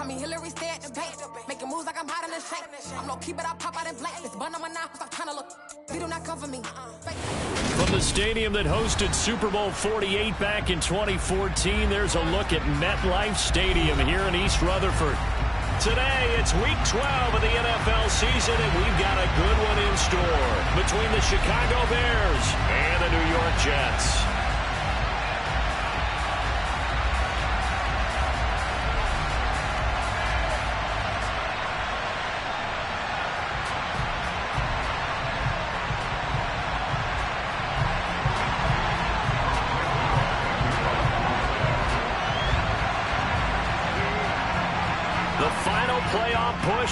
me Hillary, stay at the bank. Making moves like I'm hot in the shank. I'm low key, but I pop out in blank. This bun on my knife, stop trying to look. They do not cover me. From the stadium that hosted Super Bowl 48 back in 2014, there's a look at MetLife Stadium here in East Rutherford. Today, it's Week 12 of the NFL season, and we've got a good one in store between the Chicago Bears and the New York Jets.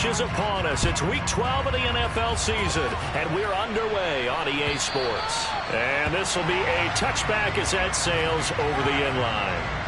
Is upon us. It's Week 12 of the NFL season, and we're underway on EA Sports. And this will be a touchback as that sails over the end line.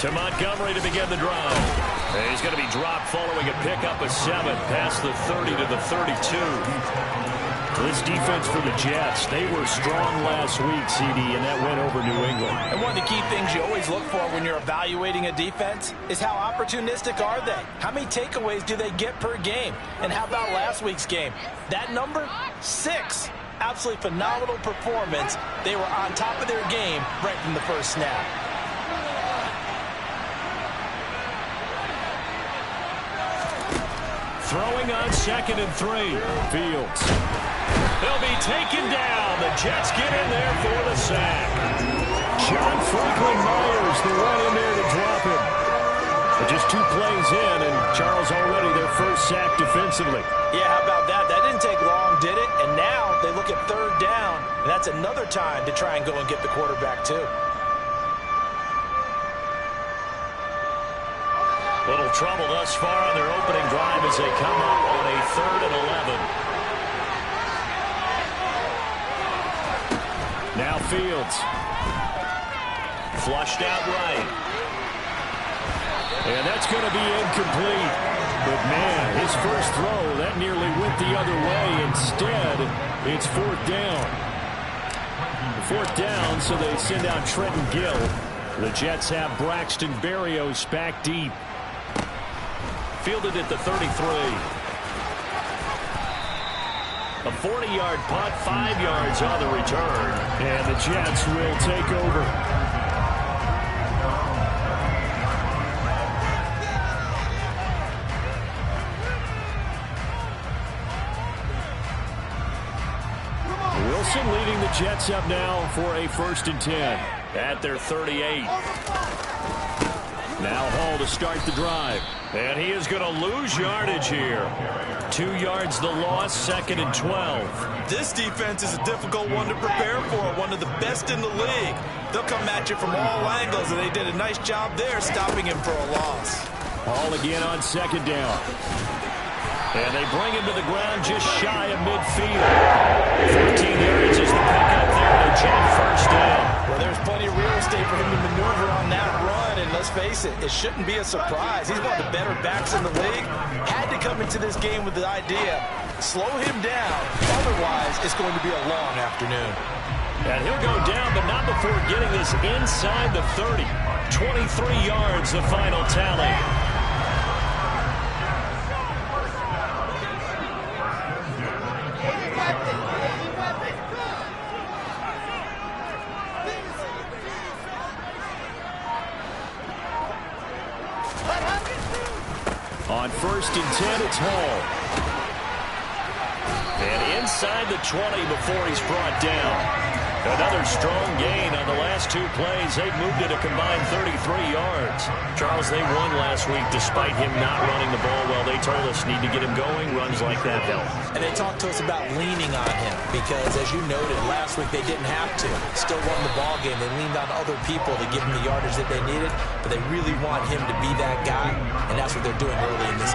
To Montgomery to begin the drive. He's going to be dropped following a pickup of 7 past the 30 to the 32. This defense for the Jets, they were strong last week, CD, and that went over New England. And one of the key things you always look for when you're evaluating a defense is how opportunistic are they? How many takeaways do they get per game? And how about last week's game? That number? 6. Absolutely phenomenal performance. They were on top of their game right from the first snap. Throwing on 2nd and 3. Fields. They'll be taken down. The Jets get in there for the sack. John Franklin Myers, they run in there to drop him. But just 2 plays in, and Charles already their first sack defensively. Yeah, how about that? That didn't take long, did it? And now they look at 3rd down, and that's another time to try and go and get the quarterback, too. Little trouble thus far on their opening drive as they come up on a 3rd and 11. Now Fields. Flushed out right. And that's going to be incomplete. But, man, his first throw, that nearly went the other way. Instead, it's 4th down. 4th down, so they send out Trenton Gill. The Jets have Braxton Berrios back deep. Fielded at the 33. A 40-yard punt, 5 yards on the return. And the Jets will take over. Wilson leading the Jets up now for a 1st and 10 at their 38. Now Hall to start the drive. And he is going to lose yardage here. 2 yards the loss, 2nd and 12. This defense is a difficult one to prepare for, one of the best in the league. They'll come at you from all angles, and they did a nice job there stopping him for a loss. Hall again on 2nd down. And they bring him to the ground just shy of midfield. 14 yards is the pickup there to jump 1st down. Well, there's plenty of real estate for him to maneuver on that run, and let's face it, it shouldn't be a surprise. He's one of the better backs in the league. Had to come into this game with the idea, slow him down, otherwise it's going to be a long afternoon. And he'll go down, but not before getting this inside the 30. 23 yards, the final tally. On 1st and 10, it's Hall. And inside the 20 before he's brought down. Another strong gain on the last 2 plays. They've moved it a combined 33 yards. Charles, they won last week despite him not running the ball well. They told us need to get him going. Runs like that help. And they talked to us about leaning on him because, as you noted, last week they didn't have to. Still won the ball game. They leaned on other people to give him the yardage that they needed, but they really want him to be that guy, and that's what they're doing early in this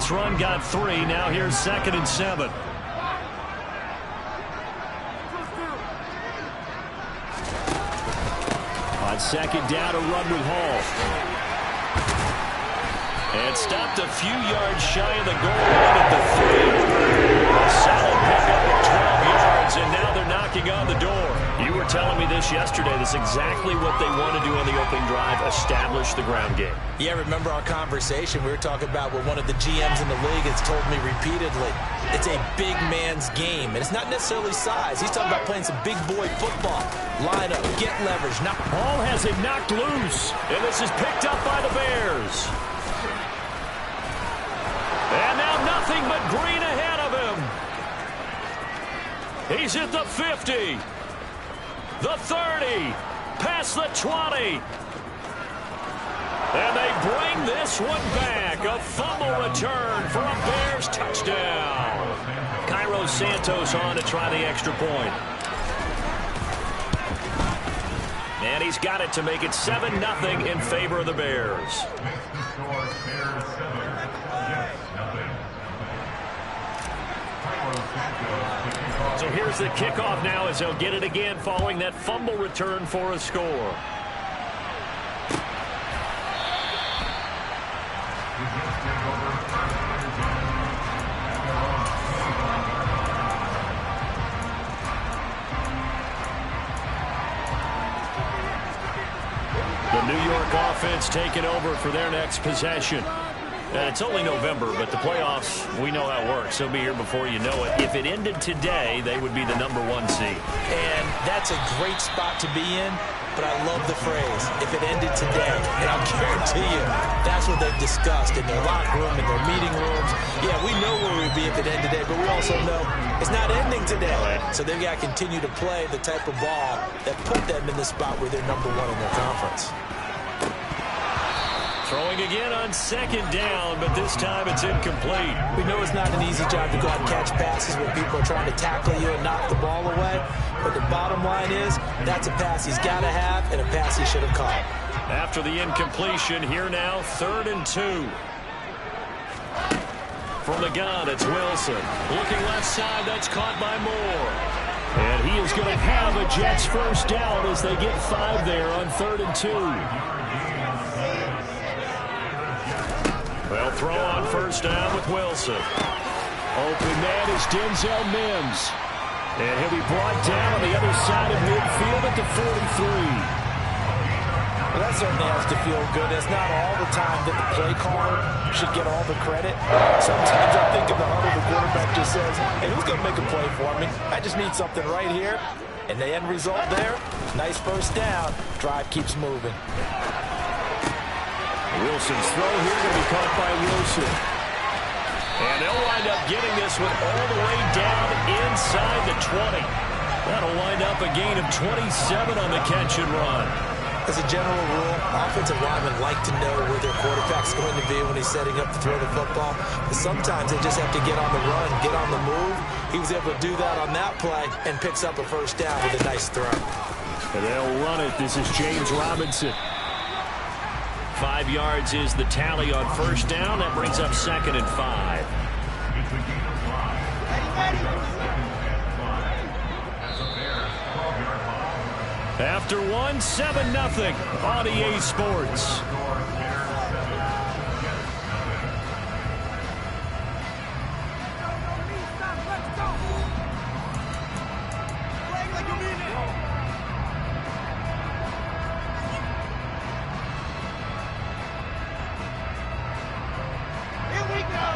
last run got 3. Now here's 2nd and 7. On 2nd down, a run with Hall. And stopped a few yards shy of the goal line at the 3. A solid pickup of 12 yards, and now they're knocking on the door. You were telling me this yesterday. This is exactly what they want to do on the opening drive, establish the ground game. Yeah, remember our conversation? We were talking about what one of the GMs in the league has told me repeatedly. It's a big man's game, and it's not necessarily size. He's talking about playing some big boy football. Line up, get leverage. Hall has it knocked loose, and this is picked up by the Bears. And now nothing but green ahead of him. He's at the 50, the 30, past the 20. And they bring this one back. A fumble return for a Bears touchdown. Cairo Santos on to try the extra point. And he's got it to make it 7-0 in favor of the Bears. So here's the kickoff now as he'll get it again following that fumble return for a score. The New York offense taking over for their next possession. And it's only November, but the playoffs, we know how it works. They'll be here before you know it. If it ended today, they would be the #1 seed. And that's a great spot to be in, but I love the phrase, if it ended today. And I'll guarantee you, that's what they've discussed in their locker room, in their meeting rooms. Yeah, we know where we'd be if it ended today, but we also know it's not ending today. Right. So they've got to continue to play the type of ball that put them in the spot where they're #1 in their conference. Throwing again on 2nd down, but this time it's incomplete. We know it's not an easy job to go out and catch passes when people are trying to tackle you and knock the ball away. But the bottom line is, that's a pass he's got to have and a pass he should have caught. After the incompletion, here now, 3rd and 2. From the gun, it's Wilson. Looking left side, that's caught by Moore. And he is going to have a Jets first down as they get 5 there on 3rd and 2. They'll throw on first down with Wilson. Open man is Denzel Mims. And he'll be brought down on the other side of midfield at the 43. Well, that certainly has to feel good. It's not all the time that the play caller should get all the credit. Sometimes I think in the huddle, the quarterback just says, hey, who's going to make a play for me? I just need something right here. And the end result there, nice first down. Drive keeps moving. Wilson's throw here going to be caught by Wilson. And they'll wind up getting this one all the way down inside the 20. That'll wind up a gain of 27 on the catch and run. As a general rule, offensive linemen like to know where their quarterback's going to be when he's setting up to throw the football. But sometimes they just have to get on the run, get on the move. He was able to do that on that play and picks up a first down with a nice throw. And they'll run it. This is James Robinson. 5 yards is the tally on first down. That brings up 2nd and 5. After 1, 7-0 on EA Sports.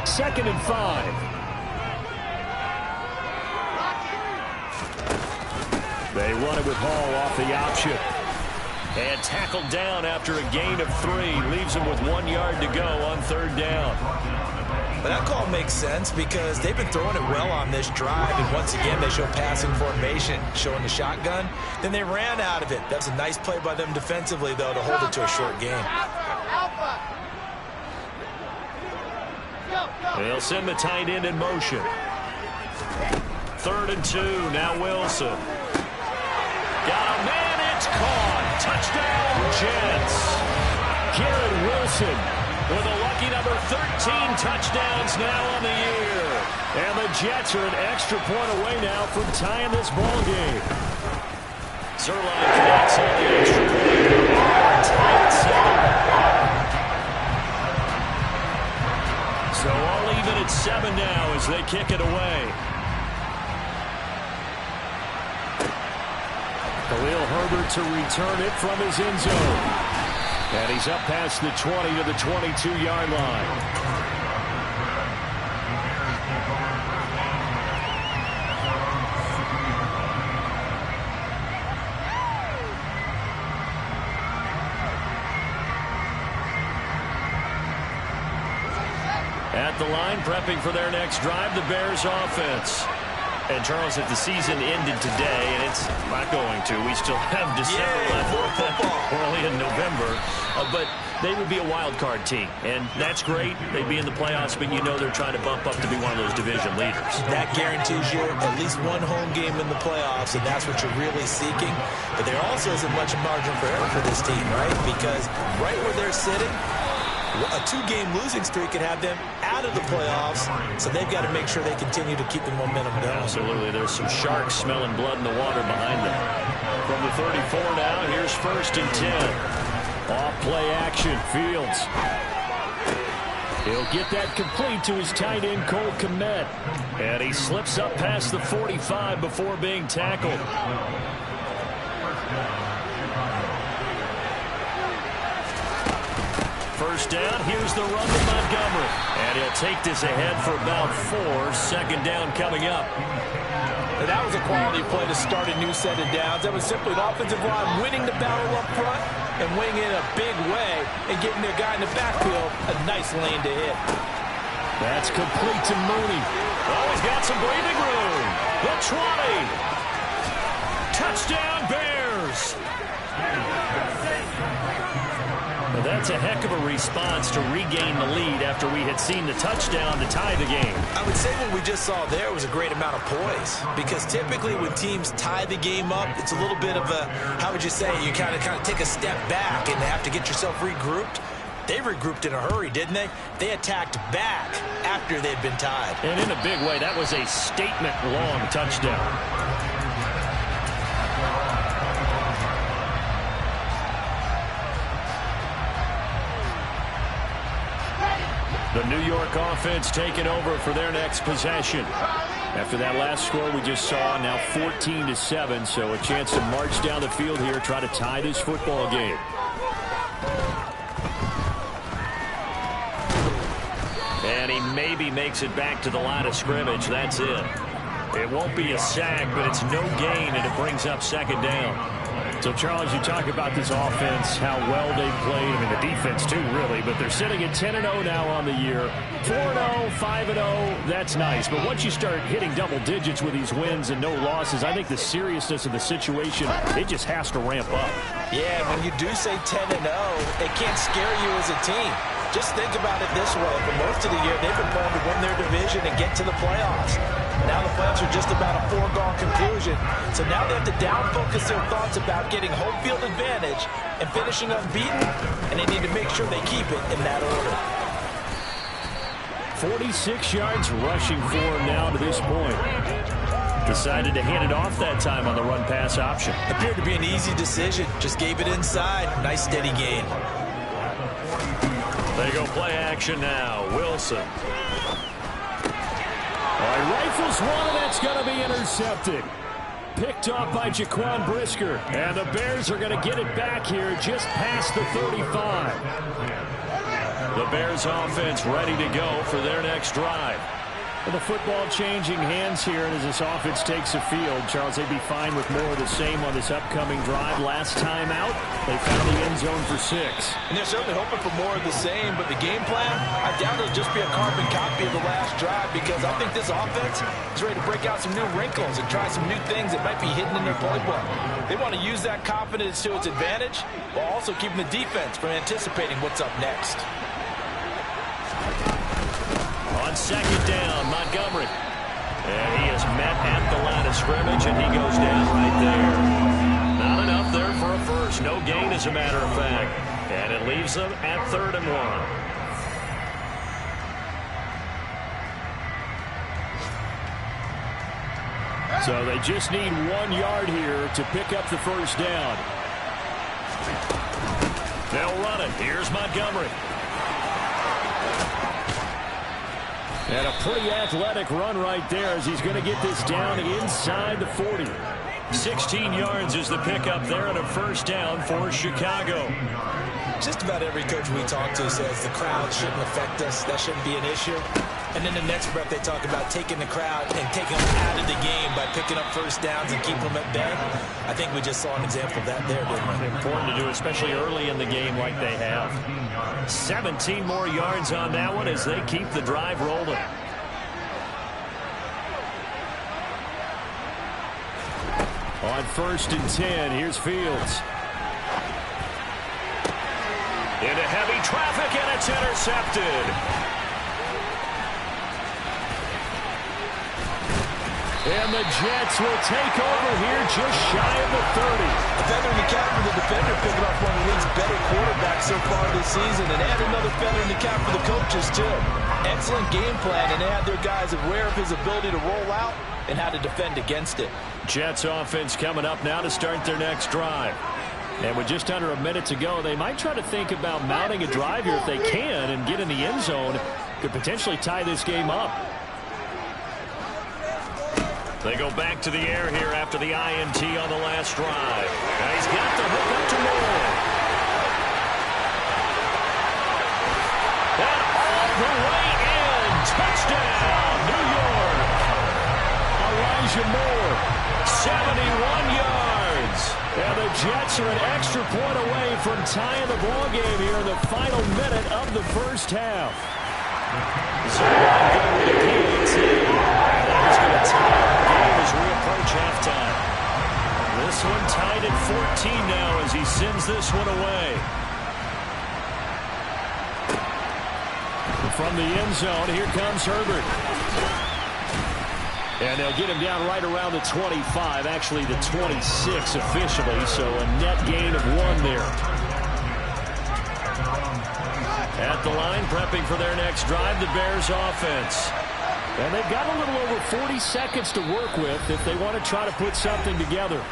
Second and 5. They run it with Hall off the option. And tackled down after a gain of 3. Leaves him with 1 yard to go on 3rd down. But that call makes sense because they've been throwing it well on this drive. And once again, they show passing formation, showing the shotgun. Then they ran out of it. That's a nice play by them defensively, though, to hold it to a short game. They'll send the tight end in motion. 3rd and 2. Now Wilson. Got a man. It's caught. Touchdown, Jets. Garrett Wilson with a lucky number 13 touchdowns now on the year. And the Jets are an extra point away now from tying this ball game. Zuerlein connects on the extra point. Tied 7. So all even at 7 now as they kick it away. Khalil Herbert to return it from his end zone. And he's up past the 20 to the 22-yard line. At the line, prepping for their next drive, the Bears offense. And, Charles, if the season ended today, and it's not going to, we still have December left. We're only in November. But they would be a wild card team. And that's great. They'd be in the playoffs, but you know they're trying to bump up to be one of those division leaders. That guarantees you at least one home game in the playoffs, and that's what you're really seeking. But there also isn't much margin for error for this team, right? Because right where they're sitting, a 2-game losing streak could have them out of the playoffs, so they've got to make sure they continue to keep the momentum going. Absolutely. There's some sharks smelling blood in the water behind them. From the 34 now, here's 1st and 10. Off play action, Fields. He'll get that complete to his tight end, Cole Kmet. And he slips up past the 45 before being tackled. First down, here's the run to Montgomery. And he'll take this ahead for about 4. 2nd down coming up. And that was a quality play to start a new set of downs. That was simply an offensive line winning the battle up front and winning in a big way and getting their guy in the backfield a nice lane to hit. That's complete to Mooney. Oh, he's got some breathing room. The 20. Touchdown, Bears. Well, that's a heck of a response to regain the lead after we had seen the touchdown to tie the game. I would say what we just saw there was a great amount of poise, because typically when teams tie the game up, it's a little bit of a, how would you say, you kind of take a step back and have to get yourself regrouped. They regrouped in a hurry, didn't they? They attacked back after they'd been tied. And in a big way, that was a statement-long touchdown. The New York offense taking over for their next possession. After that last score we just saw, now 14-7, so a chance to march down the field here, try to tie this football game. And he maybe makes it back to the line of scrimmage. That's it. It won't be a sack, but it's no gain, and it brings up 2nd down. So, Charles, you talk about this offense, how well they played. I mean, the defense, too, really. But they're sitting at 10-0 now on the year. 4-0, 5-0, that's nice. But once you start hitting double digits with these wins and no losses, I think the seriousness of the situation, it just has to ramp up. Yeah, when you do say 10-0, it can't scare you as a team. Just think about it this way. For most of the year, they've been playing to win their division and get to the playoffs. Now the playoffs are just about a foregone conclusion. So now they have to down-focus their thoughts about getting home field advantage and finishing unbeaten, and they need to make sure they keep it in that order. 46 yards rushing for him now to this point. Decided to hand it off that time on the run-pass option. Appeared to be an easy decision. Just gave it inside. Nice steady gain. They go play action now. Wilson. Rifles one, and that's going to be intercepted. Picked off by Jaquan Brisker. And the Bears are going to get it back here just past the 35. The Bears offense ready to go for their next drive. Well, the football changing hands here, and as this offense takes the field, Charles, they'd be fine with more of the same on this upcoming drive. Last time out, they found the end zone for 6. And they're certainly hoping for more of the same, but the game plan, I doubt it'll just be a carbon copy of the last drive, because I think this offense is ready to break out some new wrinkles and try some new things that might be hidden in their playbook. They want to use that confidence to its advantage, while also keeping the defense from anticipating what's up next. On 2nd down, Montgomery. And he is met at the line of scrimmage, and he goes down right there. Not enough there for a first. No gain, as a matter of fact. And it leaves them at 3rd and 1. So they just need 1 yard here to pick up the first down. They'll run it. Here's Montgomery. And a pretty athletic run right there as he's going to get this down inside the 40. 16 yards is the pickup there and a first down for Chicago. Just about every coach we talk to says the crowd shouldn't affect us. That shouldn't be an issue. And then the next breath they talk about taking the crowd and taking them out of the game by picking up first downs and keeping them at bay. I think we just saw an example of that there, didn't we? Important to do, especially early in the game like they have. 17 more yards on that one as they keep the drive rolling. On 1st and 10, here's Fields. Into heavy traffic, and it's intercepted. And the Jets will take over here just shy of the 30. A feather in the cap for the defender, picking up one of the league's better quarterbacks so far this season. And add another feather in the cap for the coaches, too. Excellent game plan, and they have their guys aware of his ability to roll out and how to defend against it. Jets offense coming up now to start their next drive. And with just under a minute to go, they might try to think about mounting a drive here if they can and get in the end zone. Could potentially tie this game up. They go back to the air here after the INT on the last drive. And he's got the hook up to Moore. And all the way in. Touchdown, New York. Elijah Moore, 71 yards. And the Jets are an extra point away from tying the ball game here in the final minute of the first half. So Montgomery to PAT. That is going to tie the game as we approach halftime. This one tied at 14 now as he sends this one away. From the end zone, here comes Herbert. And they'll get him down right around the 25, actually the 26 officially, so a net gain of 1 there. At the line, prepping for their next drive, the Bears offense. And they've got a little over 40 seconds to work with if they want to try to put something together.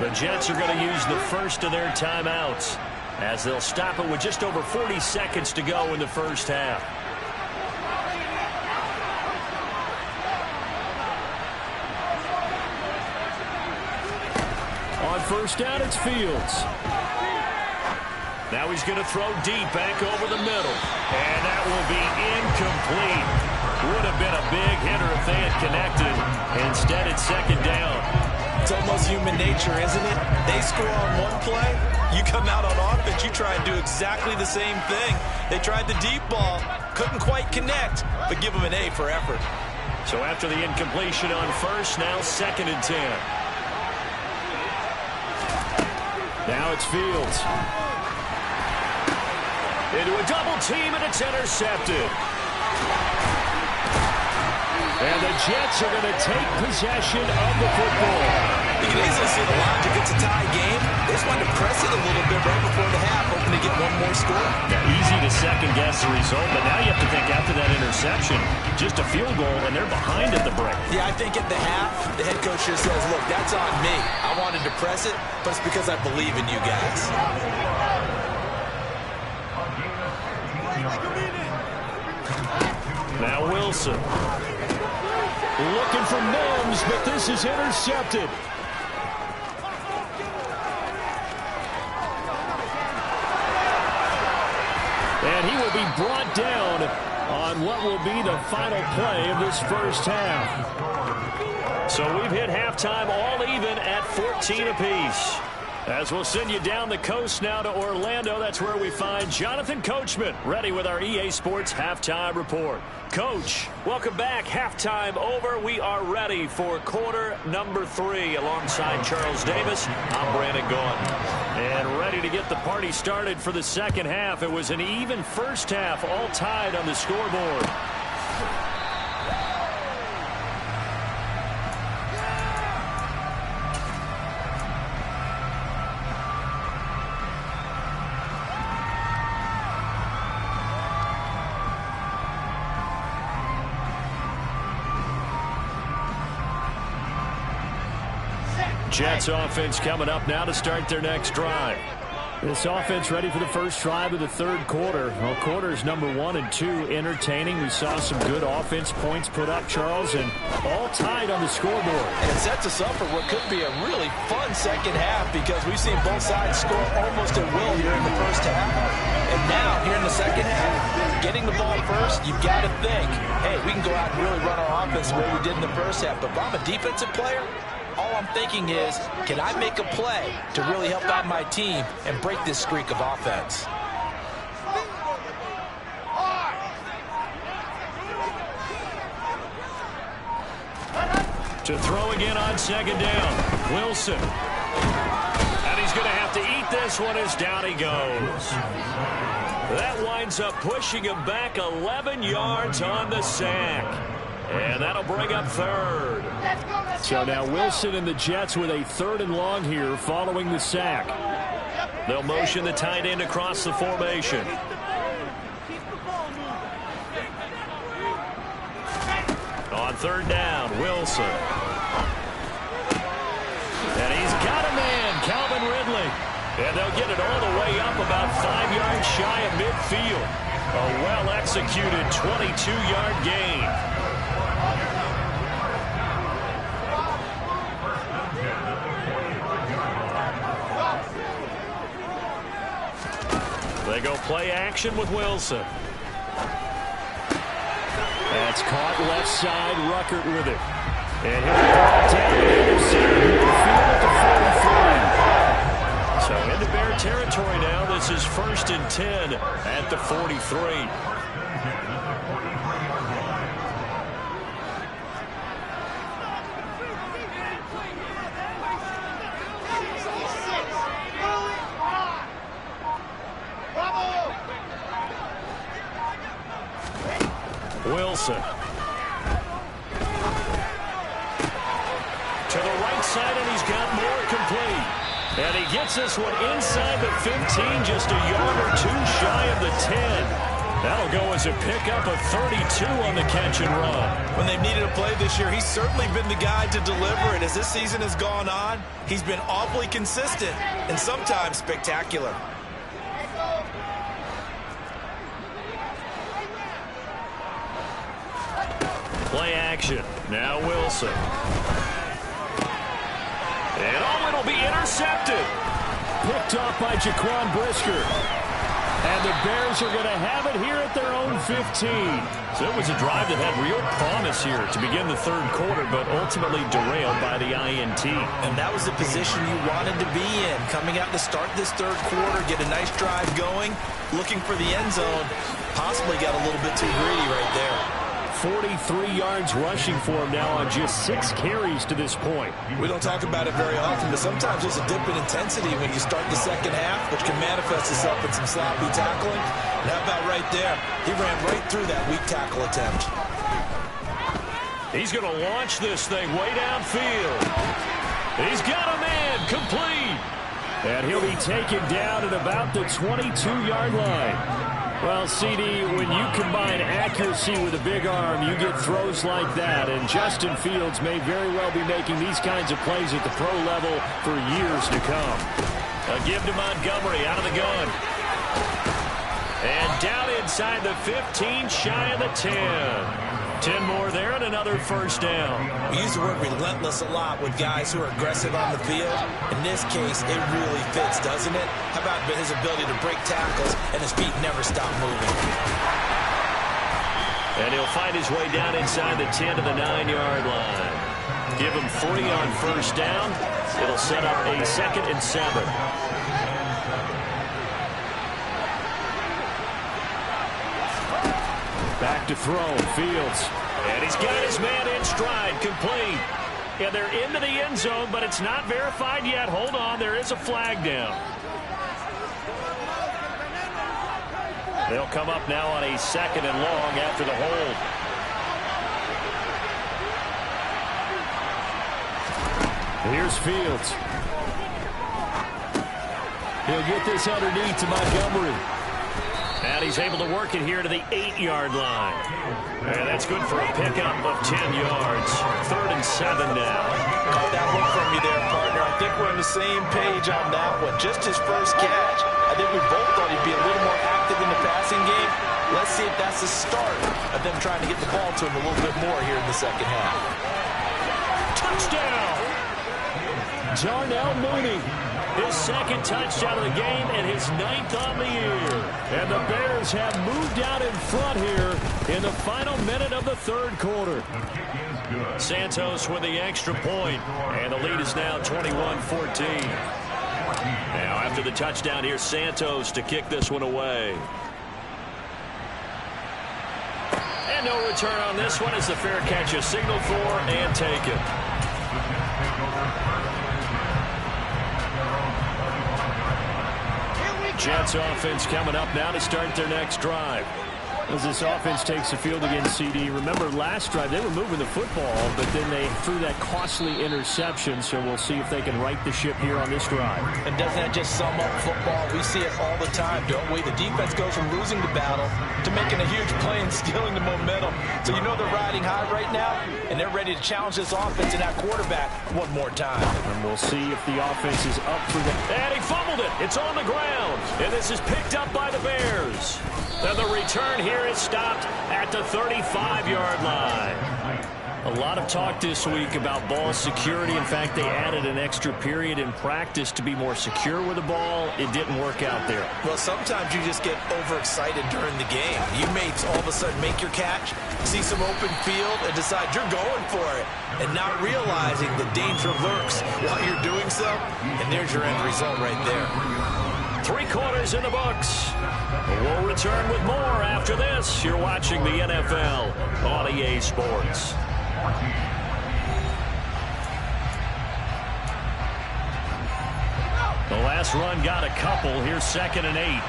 The Jets are going to use the first of their timeouts as they'll stop it with just over 40 seconds to go in the first half. On first down, it's Fields. Now he's going to throw deep back over the middle. And that will be incomplete. Would have been a big hitter if they had connected. Instead, it's second down. It's almost human nature, isn't it? They score on one play. You come out on offense, you try and do exactly the same thing. They tried the deep ball. Couldn't quite connect, but give them an A for effort. So after the incompletion on first, now 2nd and 10. Now it's Fields. Into a double team, and it's intercepted. And the Jets are going to take possession of the football. You can easily see the logic. It's a tie game. They just wanted to press it a little bit right before the half, hoping to get one more score. Yeah, easy to second-guess the result, but now you have to think after that interception, just a field goal, and they're behind at the break. Yeah, I think at the half, the head coach just says, look, that's on me. I wanted to press it, but it's because I believe in you guys. Now Wilson. Looking for Mims, but this is intercepted. And he will be brought down on what will be the final play of this first half. So we've hit halftime all even at 14 apiece. As we'll send you down the coast now to Orlando, that's where we find Jonathan Coachman, ready with our EA Sports Halftime Report. Coach, welcome back. Halftime over. We are ready for quarter number 3. Alongside Charles Davis, I'm Brandon Gaudin. And ready to get the party started for the second half. It was an even first half, all tied on the scoreboard. Jets offense coming up now to start their next drive. This offense ready for the first drive of the third quarter. Well, quarters number 1 and 2 entertaining. We saw some good offense points put up, Charles, and all tied on the scoreboard. And it sets us up for what could be a really fun second half because we've seen both sides score almost at will here in the first half. And now, here in the second half, getting the ball first, you've got to think, hey, we can go out and really run our offense the way we did in the first half. But if I'm a defensive player, all I'm thinking is, can I make a play to really help out my team and break this streak of offense? To throw again on second down, Wilson. And he's going to have to eat this one as down he goes. That winds up pushing him back 11 yards on the sack. And that'll bring up third. So now Wilson and the Jets with a 3rd and long here following the sack. They'll motion the tight end across the formation. On 3rd down, Wilson. And he's got a man, Calvin Ridley. And they'll get it all the way up about 5 yards shy of midfield. A well-executed 22-yard gain. They go play action with Wilson. That's caught left side, Ruckert with it. And he'll brought down the so into Bear territory now. This is 1st and 10 at the 43. Wilson. To the right side, and he's got more complete. And he gets this one inside the 15, just a yard or 2 shy of the 10. That'll go as a pickup of 32 on the catch and run. When they've needed a play this year, he's certainly been the guy to deliver. And as this season has gone on, he's been awfully consistent and sometimes spectacular. Play action. Now Wilson. And it'll be intercepted. Picked off by Jaquan Brisker. And the Bears are going to have it here at their own 15. So it was a drive that had real promise here to begin the third quarter, but ultimately derailed by the INT. And that was the position you wanted to be in. Coming out to start this third quarter, get a nice drive going, looking for the end zone. Possibly got a little bit too greedy right there. 43 yards rushing for him now on just 6 carries to this point. We don't talk about it very often, but sometimes there's a dip in intensity when you start the second half, which can manifest itself in some sloppy tackling. And how about right there? He ran right through that weak tackle attempt. He's going to launch this thing way downfield. He's got a man complete. And he'll be taken down at about the 22-yard line. Well, CD, when you combine accuracy with a big arm, you get throws like that. And Justin Fields may very well be making these kinds of plays at the pro level for years to come. A give to Montgomery out of the gun. And down inside the 15, shy of the 10. 10 more there and another first down. We use the word relentless a lot with guys who are aggressive on the field. In this case, it really fits, doesn't it? How about his ability to break tackles and his feet never stop moving? And he'll find his way down inside the 10 to the 9-yard line. Give him 3 on first down. It'll set up a 2nd and 7. Back to throw, Fields. And he's got his man in stride, complete. And they're into the end zone, but it's not verified yet. Hold on, there is a flag down. They'll come up now on a 2nd and long after the hold. Here's Fields. He'll get this underneath to Montgomery. And he's able to work it here to the 8-yard line. And that's good for a pickup of 10 yards. 3rd and 7 now. Caught that look from you there, partner. I think we're on the same page on that one. Just his first catch. I think we both thought he'd be a little more active in the passing game. Let's see if that's the start of them trying to get the ball to him a little bit more here in the second half. Touchdown! Darnell Mooney. His 2nd touchdown of the game and his 9th on the year. And the Bears have moved out in front here in the final minute of the 3rd quarter. Santos with the extra point, and the lead is now 21-14. Now after the touchdown, here's Santos to kick this one away. And no return on this one as the fair catch is signaled for and taken. Jets offense coming up now to start their next drive. As this offense takes the field against CD, remember last drive they were moving the football, but then they threw that costly interception, so we'll see if they can right the ship here on this drive. And doesn't that just sum up football? We see it all the time, don't we? The defense goes from losing the battle to making a huge play and stealing the momentum. So you know they're riding high right now, and they're ready to challenge this offense and that quarterback one more time. And we'll see if the offense is up for that. And he fumbled it. It's on the ground. And this is picked up by the Bears. And the return here is stopped at the 35-yard line. A lot of talk this week about ball security. In fact, they added an extra period in practice to be more secure with the ball. It didn't work out there. Well, sometimes you just get overexcited during the game. You may all of a sudden make your catch, see some open field, and decide you're going for it, and not realizing the danger lurks while you're doing so. And there's your end result right there. 3 quarters in the books. We'll return with more after this. You're watching the NFL on EA Sports. The last run got a couple. Here's 2nd and 8.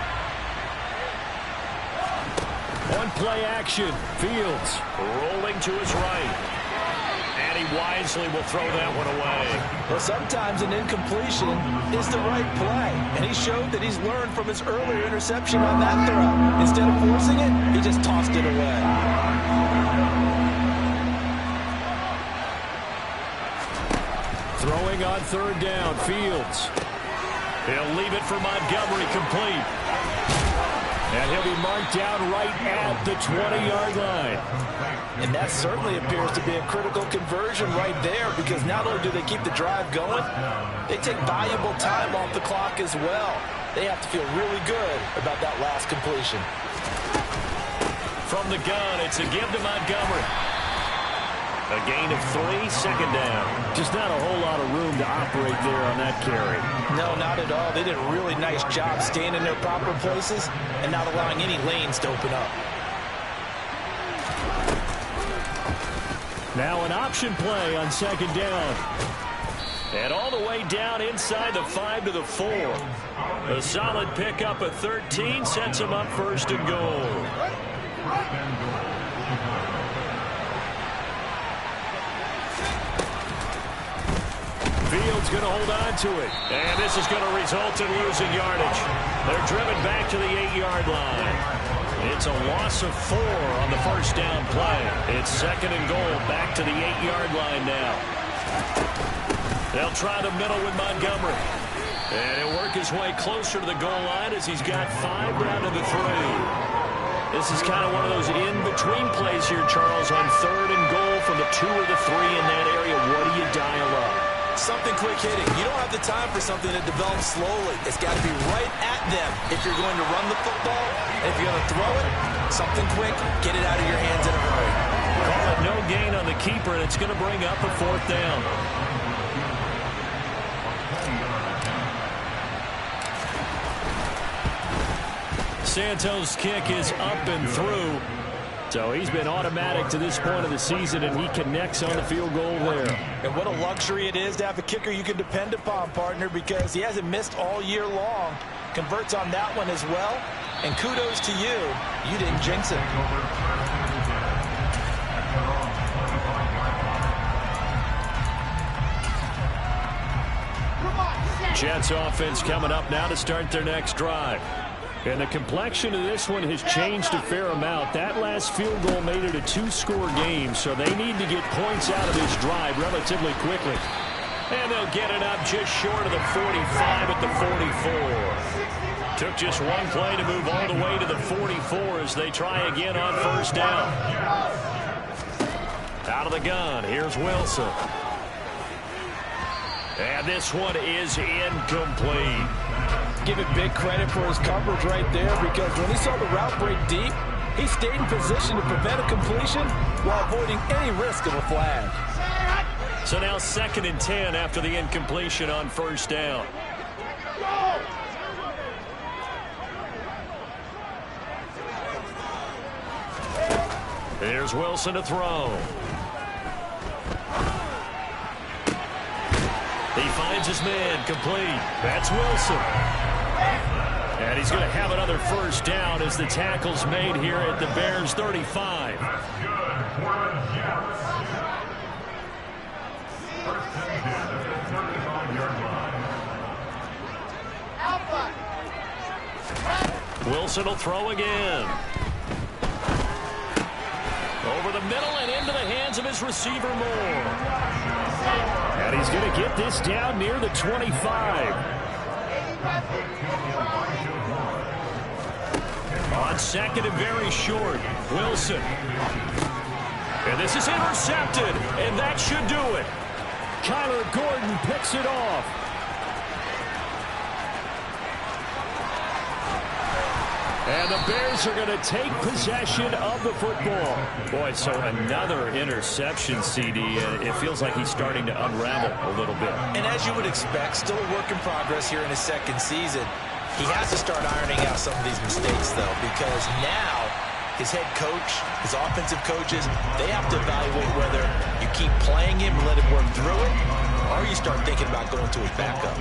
One play action. Fields rolling to his right. And he wisely will throw that one away. Well, sometimes an incompletion is the right play. And he showed that he's learned from his earlier interception on that throw. Instead of forcing it, he just tossed it away. Throwing on 3rd down, Fields. He'll leave it for Montgomery complete. And he'll be marked down right at the 20-yard line. And that certainly appears to be a critical conversion right there, because not only do they keep the drive going, they take valuable time off the clock as well. They have to feel really good about that last completion. From the gun, it's a give to Montgomery. A gain of 3, 2nd down. Just not a whole lot of room to operate there on that carry. No, not at all. They did a really nice job staying in their proper places and not allowing any lanes to open up. Now an option play on 2nd down. And all the way down inside the 5 to the 4. A solid pickup at 13 sets him up 1st and goal. Fields going to hold on to it. And this is going to result in losing yardage. They're driven back to the 8-yard line. It's a loss of 4 on the 1st down play. It's 2nd and goal back to the 8-yard line now. They'll try the middle with Montgomery. And he'll work his way closer to the goal line as he's got 5 down to the 3. This is kind of one of those in-between plays here, Charles, on 3rd and goal from the 2 or the 3 in that area. What do you dial up? Something quick hitting. You don't have the time for something that develops slowly. It's got to be right at them if you're going to run the football. And if you're going to throw it, something quick, get it out of your hands in a hurry. Call it no gain on the keeper, and it's going to bring up a 4th down. Santos' kick is up and through. So he's been automatic to this point of the season, and he connects on the field goal there. And what a luxury it is to have a kicker you can depend upon, partner, because he hasn't missed all year long. Converts on that one as well. And kudos to you. You didn't jinx it. Jets offense coming up now to start their next drive. And the complexion of this one has changed a fair amount. That last field goal made it a 2-score game, so they need to get points out of this drive relatively quickly. And they'll get it up just short of the 45 at the 44. Took just one play to move all the way to the 44 as they try again on first down. Out of the gun, here's Wilson. And this one is incomplete. Give it big credit for his coverage right there, because when he saw the route break deep, he stayed in position to prevent a completion while avoiding any risk of a flag. So now 2nd and 10 after the incompletion on first down. Here's Wilson to throw. He finds his man, complete. That's Wilson. And he's going to have another first down as the tackle's made here at the Bears 35. Wilson will throw again. Over the middle and into the hands of his receiver, Moore. And he's going to get this down near the 25. On 2nd and very short, Wilson. And this is intercepted, and that should do it. Kyler Gordon picks it off. And the Bears are going to take possession of the football. Boy, so another interception, CD. It feels like he's starting to unravel a little bit. And as you would expect, still a work in progress here in his 2nd season. He has to start ironing out some of these mistakes, though, because now his head coach, his offensive coaches, they have to evaluate whether you keep playing him and let him work through it, or you start thinking about going to his backup.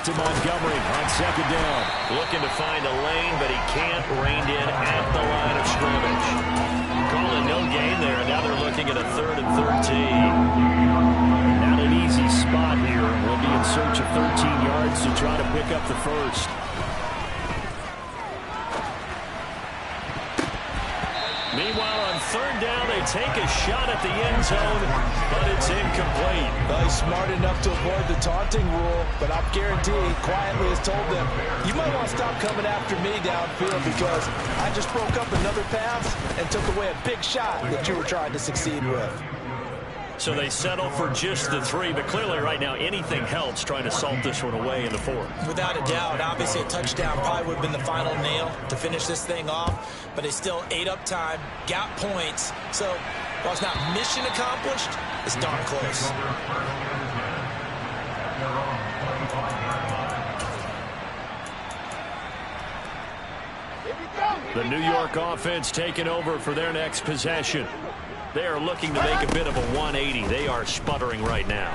To Montgomery on 2nd down. Looking to find a lane, but he can't. Reined in at the line of scrimmage. Calling no gain there. Now they're looking at a 3rd and 13. Not an easy spot here. We'll be in search of 13 yards to try to pick up the first. Meanwhile, on 3rd down, they take a shot at the end zone, but it's incomplete. Well, he's smart enough to avoid the taunting rule, but I'll guarantee he quietly has told them, you might want to stop coming after me downfield because I just broke up another pass and took away a big shot that you were trying to succeed with. So they settle for just the 3, but clearly right now anything helps trying to salt this one away in the 4th. Without a doubt, obviously a touchdown probably would have been the final nail to finish this thing off, but they still ate up time, got points, so while it's not mission accomplished, it's darn close. The New York offense taking over for their next possession. They are looking to make a bit of a 180. They are sputtering right now.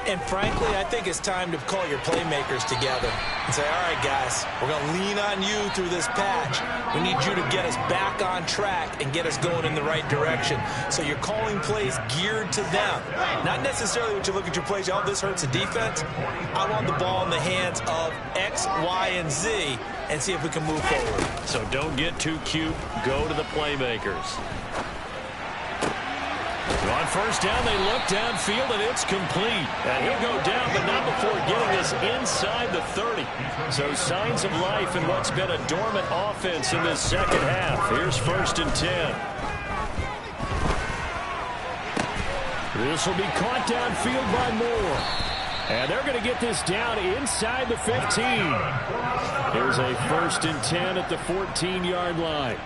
And frankly, I think it's time to call your playmakers together and say, all right, guys, we're going to lean on you through this patch. We need you to get us back on track and get us going in the right direction. So you're calling plays geared to them. Not necessarily when you look at your plays, oh, this hurts the defense. I want the ball in the hands of X, Y, and Z and see if we can move forward. So don't get too cute. Go to the playmakers. On first down, they look downfield, and it's complete. And he'll go down, but not before getting this inside the 30. So signs of life in what's been a dormant offense in this 2nd half. Here's 1st and 10. This will be caught downfield by Moore. And they're going to get this down inside the 15. Here's a 1st and 10 at the 14-yard line.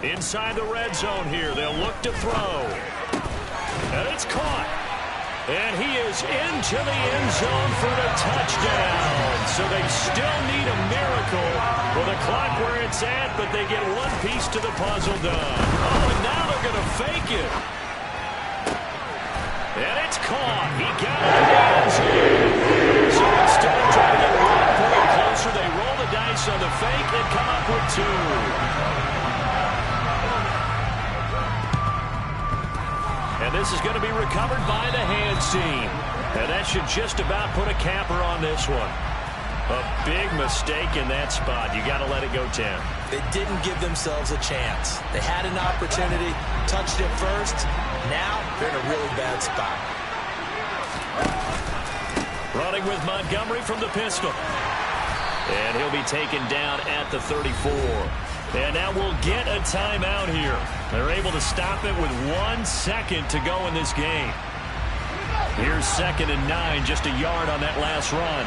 Inside the red zone here. They'll look to throw. And it's caught. And he is into the end zone for the touchdown. So they still need a miracle with the clock where it's at, but they get one piece to the puzzle done. Oh, and now they're going to fake it. And it's caught. He got it in the end zone. So instead of trying to get 1 point closer, they roll the dice on the fake and come up with 2. And this is going to be recovered by the hands team. And that should just about put a capper on this one. A big mistake in that spot. You got to let it go 10. They didn't give themselves a chance. They had an opportunity, touched it first. Now they're in a really bad spot. Running with Montgomery from the pistol. And he'll be taken down at the 34. And now we'll get a timeout here. They're able to stop it with 1 second to go in this game. Here's 2nd and 9, just a yard on that last run.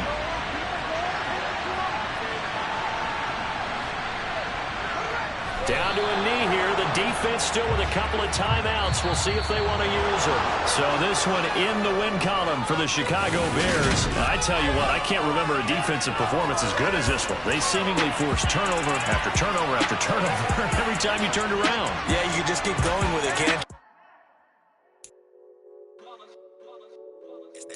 Down to a knee here. The defense still with a couple of timeouts. We'll see if they want to use them. So this one in the win column for the Chicago Bears. I tell you what, I can't remember a defensive performance as good as this one. They seemingly forced turnover after turnover after turnover every time you turned around. Yeah, you just keep going with it, can't you?